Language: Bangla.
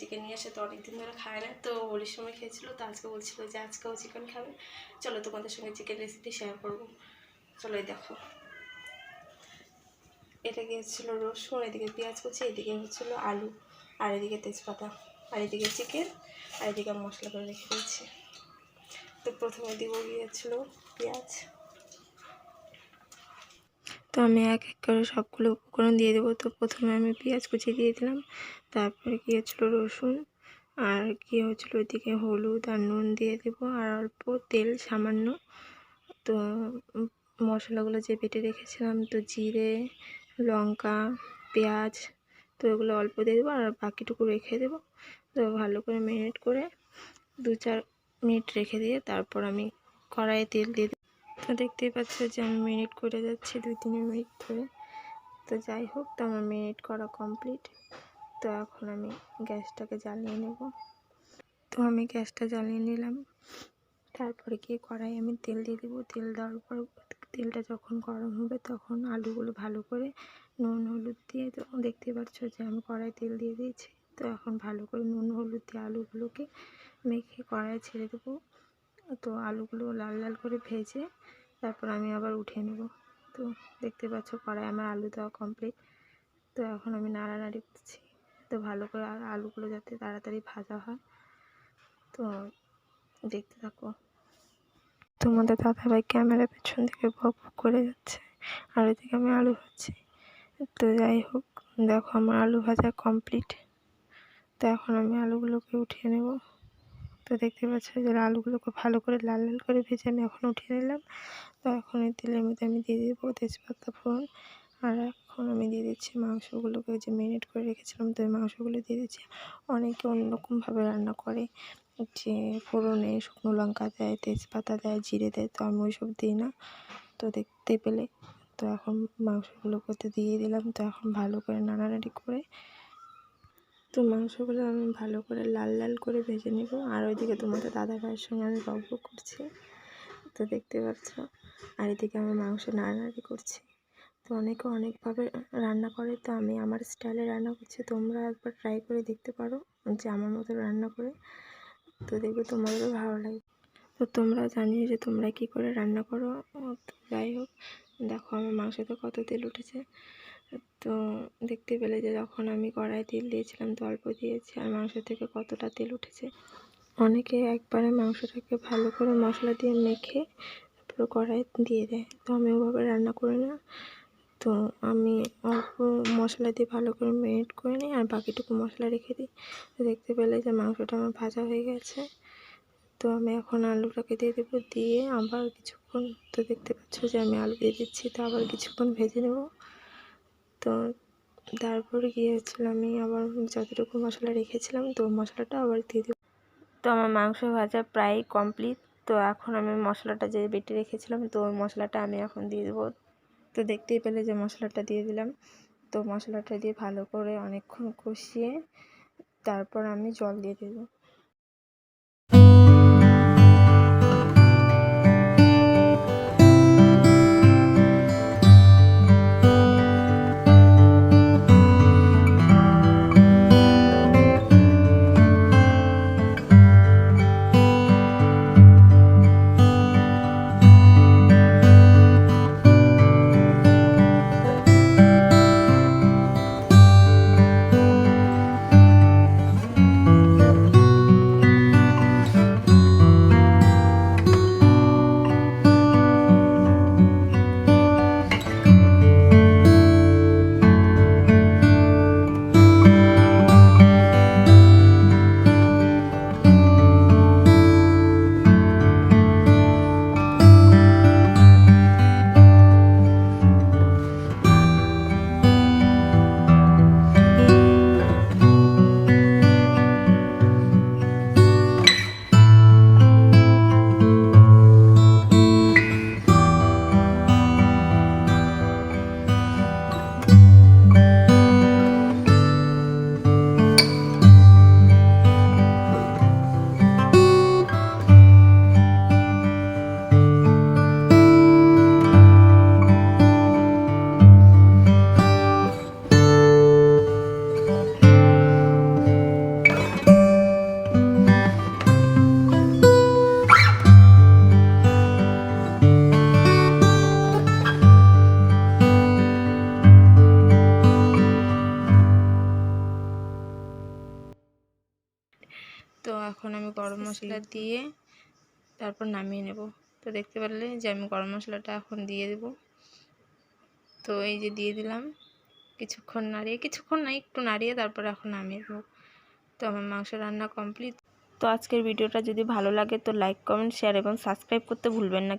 চিকেন নিয়ে আসে, তো অনেকদিন ধরে খায় না, তো হোলির সময় খেয়েছিল, তো আজকে বলছিল যে আজকেও চিকেন খাবে। চলো তোমাদের সঙ্গে চিকেন রেসিপি শেয়ার করবো। চলো এই দেখো, এটা হচ্ছিলো রসুন, এদিকে পেঁয়াজ কুচি, এদিকে হচ্ছিলো আলু, আর এদিকে তেজপাতা, আর এদিকে চিকেন, আর এদিকে মশলা করে রেখে দিয়েছি। তো প্রথমে দিব গিয়েছিলো পেঁয়াজ। তো আমি এক এক করে সবগুলো উপকরণ দিয়ে দেবো। তো প্রথমে আমি পেঁয়াজ কুচি দিয়ে দিলাম, তারপরে গিয়েছিলো রসুন, আর কি হচ্ছিলো ওইদিকে হলুদ আর নুন দিয়ে দেবো, আর অল্প তেল সামান্য। তো মশলাগুলো যে বেটে রেখেছিলাম, তো জিরে, লঙ্কা, পেঁয়াজ, তো এগুলো অল্প দিয়ে দেবো, আর বাকিটুকু রেখে দেবো। তো ভালো করে ম্যারিনেট করে 2-4 মিনিট রেখে দিয়ে তারপর আমি কড়াইয়ে তেল দিয়ে দেবো। তো দেখতেই পাচ্ছ যে আমি ম্যারিনেট করে যাচ্ছি 2-3 মিনিট ধরে। তো যাই হোক, তো আমার ম্যারিনেট করা কমপ্লিট। তো এখন আমি গ্যাসটাকে জ্বালিয়ে নেব। তো আমি গ্যাসটা জ্বালিয়ে নিলাম, তারপরে গিয়ে কড়াই আমি তেল দিয়ে দেবো। তেল দেওয়ার পর তেলটা যখন গরম হবে তখন আলুগুলো ভালো করে নুন হলুদ দিয়ে, তো দেখতে পাচ্ছ যে আমি কড়াই তেল দিয়ে দিয়েছি। তো এখন ভালো করে নুন হলুদ দিয়ে আলুগুলোকে মেখে কড়াই ছেড়ে দেবো। তো আলুগুলো লাল লাল করে ভেজে তারপর আমি আবার উঠিয়ে নেব। তো দেখতে পাচ্ছ কড়াই আমার আলু দেওয়া কমপ্লিট। তো এখন আমি নাড়ানাড়ি করছি, তো ভালো করে আলুগুলো যাতে তাড়াতাড়ি ভাজা হয়। তো দেখতে থাকো। তোমাদের দাদাভাই ক্যামেরা পেছন থেকে বক বক করে যাচ্ছে, আর ওইদিকে আমি আলু ভাজছি। তো যাই হোক, দেখো আমার আলু ভাজা কমপ্লিট। তো এখন আমি আলুগুলোকে উঠিয়ে নেব। তো দেখতে পাচ্ছ যে আলুগুলোকে ভালো করে লাল লাল করে ভেজে আমি এখন উঠিয়ে নিলাম। তো এখন এই তেলের মধ্যে আমি দিয়ে দেবো তেজপাতা ফোড়ন, আর এখন আমি দিয়ে দিচ্ছি মাংসগুলোকে যে ম্যারিনেট করে রেখেছিলাম, তো এই মাংসগুলো দিয়ে দিচ্ছি। অনেকে অন্যরকমভাবে রান্না করে, যে ফোড়নে শুকনো লঙ্কা দেয়, তেজপাতা দেয়, জিরে দেয়, তো আমি ওইসব দিই না। তো দেখতে পেলে, তো এখন মাংসগুলোকে তো দিয়ে দিলাম। তো এখন ভালো করে নাড়ানাড়ি করে, তো মাংসগুলো আমি ভালো করে লাল লাল করে ভেজে নেব। আর ওইদিকে তোমাদের দাদা ভাইয়ের সঙ্গে আমি গল্প করছি, তো দেখতে পাচ্ছ। আর এদিকে আমি মাংস নাড়ানাড়ি করছি। তো অনেকে অনেকভাবে রান্না করে, তো আমি আমার স্টাইলে রান্না করছি। তোমরা একবার ট্রাই করে দেখতে পারো যে আমার মতো রান্না করে, তো দেখবে তোমাদেরও ভালো লাগে। তো তোমরা জানিও যে তোমরা কী করে রান্না করো। তো যাই হোক, দেখো আমার মাংসতে কত তেল উঠেছে। তো দেখতে পেলে যে যখন আমি কড়াই তেল দিয়েছিলাম তো অল্প দিয়েছি, আর মাংস থেকে কতটা তেল উঠেছে। অনেকে একবারে মাংসটাকে ভালো করে মশলা দিয়ে মেখে পুরো কড়াই দিয়ে দেয়, তো আমি ওভাবে রান্না করি না। তো আমি অল্প মশলা দিয়ে ভালো করে ম্যারিনেট করে নিই, আর বাকিটুকু মশলা রেখে দিই। তো দেখতে পেলে যে মাংসটা আমার ভাজা হয়ে গেছে। তো আমি এখন আলুটাকে দিয়ে দেবো, দিয়ে আবার কিছুক্ষণ, তো দেখতে পাচ্ছ যে আমি আলু দিয়ে দিচ্ছি, তো আবার কিছুক্ষণ ভেজে নেব। তো তারপরে গিয়েছিল আমি আবার যতটুকু মশলা রেখেছিলাম, তো মশলাটা আবার দিয়ে দেবো। তো আমার মাংস ভাজা প্রায় কমপ্লিট। তো এখন আমি মশলাটা যে বেটে রেখেছিলাম, তো ওই মশলাটা আমি এখন দিয়ে দেবো। তো দেখতেই পেলে যে মশলাটা দিয়ে দিলাম। তো মশলাটা দিয়ে ভালো করে অনেকক্ষণ কষিয়ে তারপর আমি জল দিয়ে দেবো। এখন আমি গরম মশলা দিয়ে তারপর নামিয়ে নেব। তো দেখতে পারলে যে আমি গরম মশলাটা এখন দিয়ে দেব। তো এই যে দিয়ে দিলাম, কিছুক্ষণ না একটু নাড়িয়ে তারপর এখন নামিয়ে দেবো। তো আমার মাংস রান্না কমপ্লিট। তো আজকের ভিডিওটা যদি ভালো লাগে তো লাইক, কমেন্ট, শেয়ার এবং সাবস্ক্রাইব করতে ভুলবেন না।